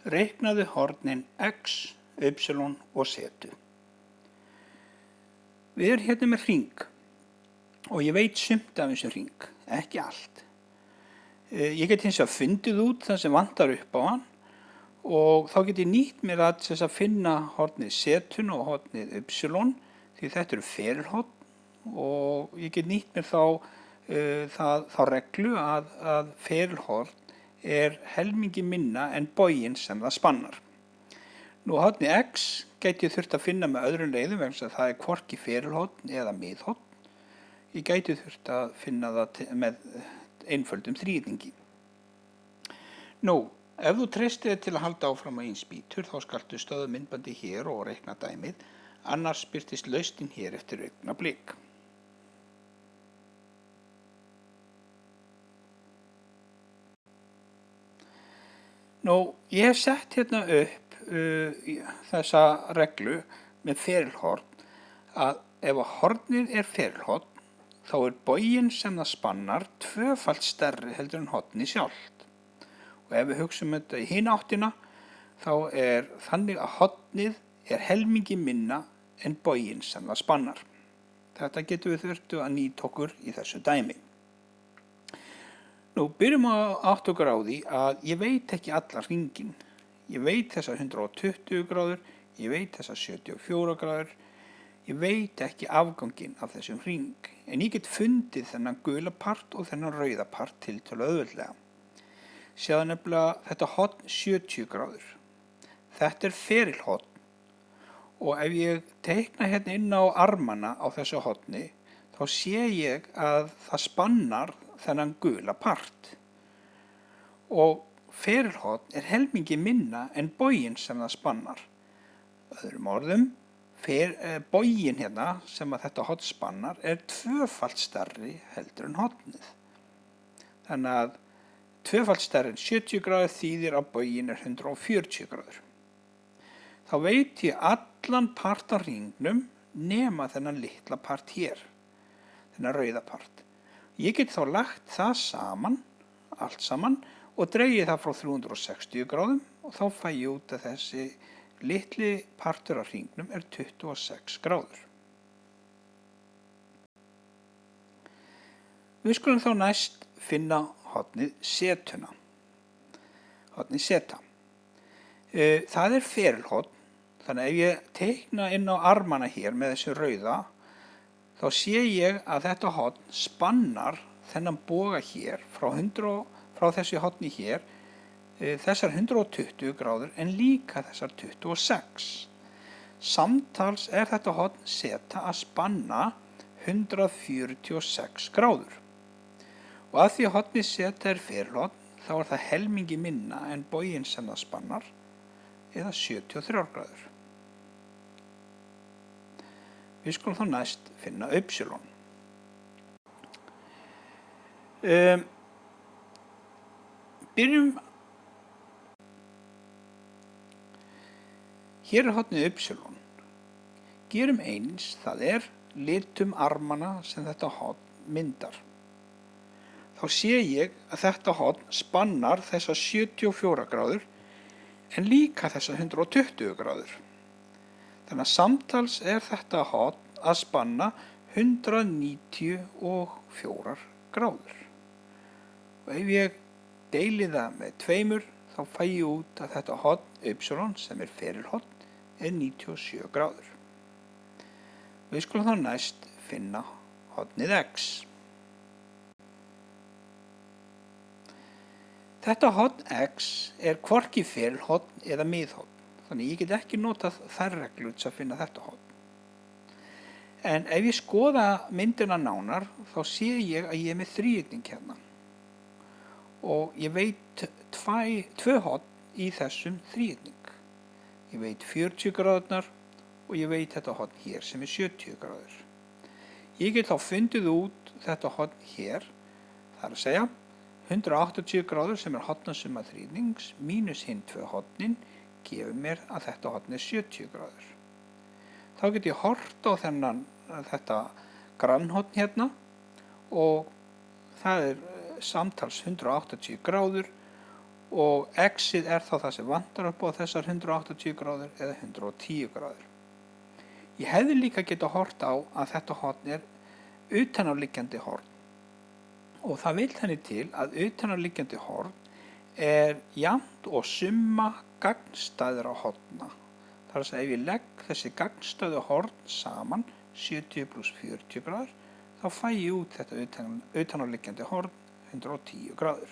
Reiknaðu hornin x, y og z. Við erum hérna með hring og ég veit sumt af þessum hring, ekki allt. Ég get hins vegar fundið út það sem vantar upp á hann og þá get ég nýtt mér að finna hornið z og hornið y því þetta eru ferilhorn og ég get nýtt mér þá reglu að ferilhorn er helmingi minna en boginn sem það spannar. Nú hornið x gæti ég þurft að finna með öðrum leiðum vegna þess að það er hvorki ferilhorn eða miðhorn. Ég gæti þurft að finna það með einföldum þríhyrningi. Nú, ef þú treystir þér til að halda áfram á eins bítur þá skaltu stöðva myndbandi hér og reikna dæmið, annars birtist lausnin hér eftir augnablik. Nú, ég hef sett hérna upp þessa reglu með ferilhorn að ef hornið er ferilhorn þá er boginn sem það spannar tvöfalt stærri heldur en hornið sjálft. Og ef við hugsum þetta í hina áttina þá er þannig að hornið er helmingi minna en boginn sem það spannar. Þetta getum við þurftu að nýta okkur í þessu dæmi. Nú byrjum að átta okkur á því að ég veit ekki allar hringinn. Ég veit þessar 120 gráður, ég veit þessar 74 gráður, ég veit ekki afganginn af þessum hring, en ég get fundið þennan gula part og þennan rauða part tiltölulega auðveldlega. Sjáðu nefnilega þetta horn 70 gráður. Þetta er ferilhorn og ef ég teikna hérna inn á armana á þessu horni, þá sé ég að það spannar þennan gula part. Og ferilhorn er helmingi minna en boginn sem það spannar. Öðrum orðum, boginn hérna sem að þetta horn spannar er tvöfalt stærri heldur en hornið. Þannig að tvöfalt stærri en 70 gráður þýðir að boginn er 140 gráður. Þá veit ég allan part af hringnum nema þennan litla part hér, þennan rauða part. Ég get þá lagt það saman, allt saman, og dregið það frá 360 gráðum og þá fæ ég út að þessi litli partur af hringnum er 26 gráður. Við skulum þá næst finna hornið z-tuna. Hornið z. Það er ferilhorn, þannig að ef ég teikna inn á armana hér með þessu rauða, þá sé ég að þetta horn spannar þennan boga hér frá þessu horni hér, þessar 120 gráður en líka þessar 26. Samtals er þetta horn z að spanna 146 gráður. Og að því að hornið z er ferilhorn þá er það helmingi minna en boginn sem það spannar, eða 73 gráður. Við skulum þá næst finna y. Hér er hornið y. Gerum eins, það er litum armana sem þetta horn myndar. Þá sé ég að þetta horn spannar þessar 74 gráður en líka þessar 120 gráður. Þannig að samtals er þetta horn að spanna 194 gráður. Og ef ég deili það með 2 þá fæ ég út að þetta horn y sem er ferilhorn er 97 gráður. Við skulum þá næst finna hornið x. Þetta horn x er hvorki ferilhorn eða miðhorn, þannig ég get ekki notað þær reglur til að finna þetta horn. En ef ég skoða myndina nánar þá sé ég að ég er með þríhyrning hérna. Og ég veit 2 horn í þessum þríhyrning. Ég veit 40 gráðurnar og ég veit þetta horn hér sem er 70 gráður. Ég get þá fundið út þetta horn hér, það er að segja 180 gráður sem er hornasumma þríhyrnings mínus hinn 2 hornin gefur mér að þetta horn er 70 gráður. Þá get ég hort á þetta grannhorn hérna og það er samtals 180 gráður og x-ið þá það sem vantar upp á þessar 180 gráður eða 110 gráður. Ég hefði líka getað horft á að þetta horn utanáliggjandi horn og það vill þannig til að utanáliggjandi horn jafnt og summa gagnstæðra horna. Það er að segja ef ég legg þessi gagnstæðu horn saman 70 + 40 gráður þá fæ ég út þetta utanáliggjandi horn 110 gráður.